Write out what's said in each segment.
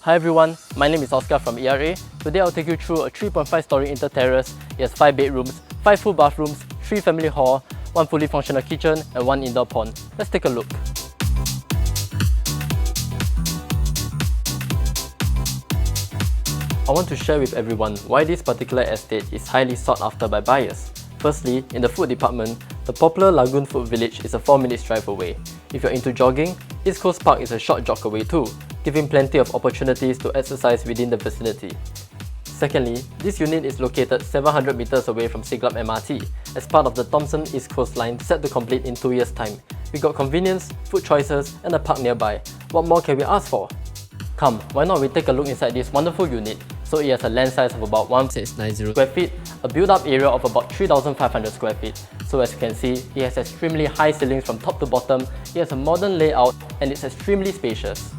Hi everyone, my name is Oscar from ERA. Today I'll take you through a 3.5 storey inter-terrace. It has 5 bedrooms, 5 full bathrooms, 3 family hall, 1 fully functional kitchen and 1 indoor pond. Let's take a look. I want to share with everyone why this particular estate is highly sought after by buyers. Firstly, in the food department, the popular Lagoon Food Village is a 4 minutes drive away. If you're into jogging, East Coast Park is a short jog away too, giving plenty of opportunities to exercise within the vicinity. Secondly, this unit is located 700 meters away from Siglap MRT, as part of the Thomson East Coastline set to complete in 2 years' time. We got convenience, food choices, and a park nearby. What more can we ask for? Come, why not we take a look inside this wonderful unit? So it has a land size of about 1690 square feet, a build-up area of about 3500 square feet. So as you can see, it has extremely high ceilings from top to bottom, it has a modern layout, and it's extremely spacious.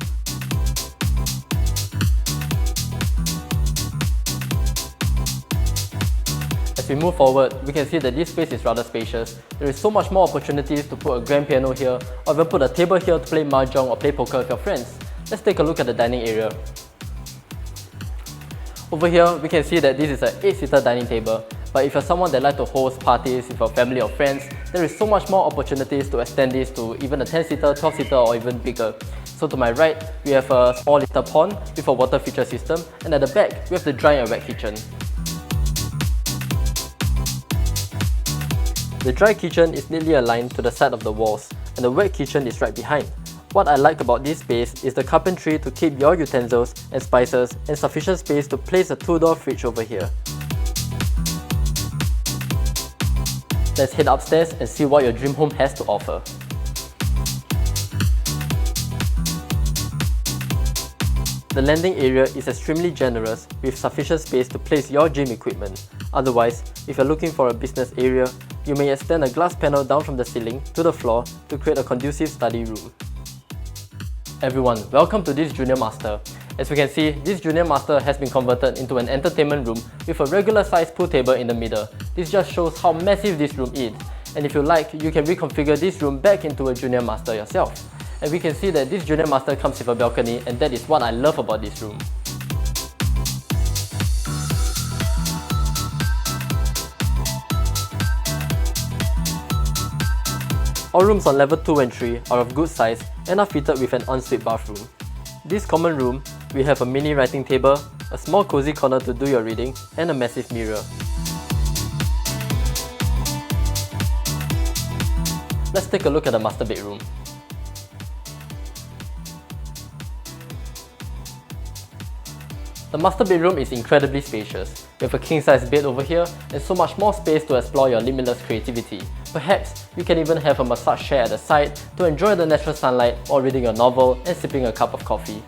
As we move forward, we can see that this space is rather spacious. There is so much more opportunities to put a grand piano here, or even put a table here to play mahjong or play poker with your friends. Let's take a look at the dining area. Over here, we can see that this is an 8-seater dining table, but if you're someone that likes to host parties with your family or friends, there is so much more opportunities to extend this to even a 10-seater, 12-seater or even bigger. So to my right, we have a small little pond with a water feature system, and at the back, we have the dry and wet kitchen. The dry kitchen is neatly aligned to the side of the walls, and the wet kitchen is right behind. What I like about this space is the carpentry to keep your utensils and spices and sufficient space to place a 2-door fridge over here. Let's head upstairs and see what your dream home has to offer. The landing area is extremely generous with sufficient space to place your gym equipment. Otherwise, if you're looking for a business area, you may extend a glass panel down from the ceiling to the floor to create a conducive study room. Everyone, welcome to this junior master. As we can see, this junior master has been converted into an entertainment room with a regular sized pool table in the middle. This just shows how massive this room is. And if you like, you can reconfigure this room back into a junior master yourself. And we can see that this junior master comes with a balcony, and that is what I love about this room. All rooms on level 2 and 3 are of good size and are fitted with an ensuite bathroom. This common room, we have a mini writing table, a small cozy corner to do your reading, and a massive mirror. Let's take a look at the master bedroom. The master bedroom is incredibly spacious, with a king-size bed over here and so much more space to explore your limitless creativity. Perhaps you can even have a massage chair at the side to enjoy the natural sunlight while reading a novel and sipping a cup of coffee.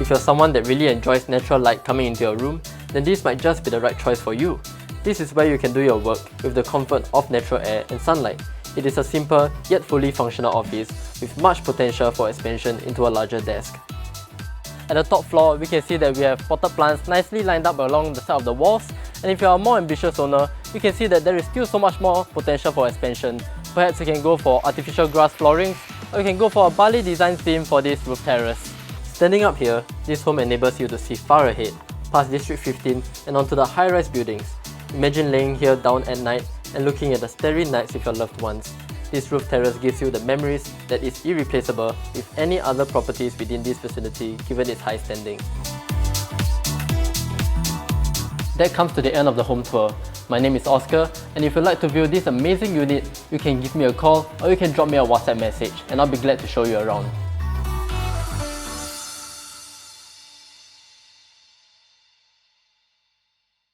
If you're someone that really enjoys natural light coming into your room, then this might just be the right choice for you. This is where you can do your work with the comfort of natural air and sunlight. It is a simple yet fully functional office with much potential for expansion into a larger desk. At the top floor, we can see that we have potted plants nicely lined up along the side of the walls, and if you are a more ambitious owner, you can see that there is still so much more potential for expansion. Perhaps you can go for artificial grass floorings, or you can go for a Bali design theme for this roof terrace. Standing up here, this home enables you to see far ahead, past District 15 and onto the high-rise buildings. Imagine laying here down at night and looking at the starry nights with your loved ones. This roof terrace gives you the memories that is irreplaceable with any other properties within this vicinity given its high standing. That comes to the end of the home tour. My name is Oscar, and if you'd like to view this amazing unit, you can give me a call or you can drop me a WhatsApp message and I'll be glad to show you around.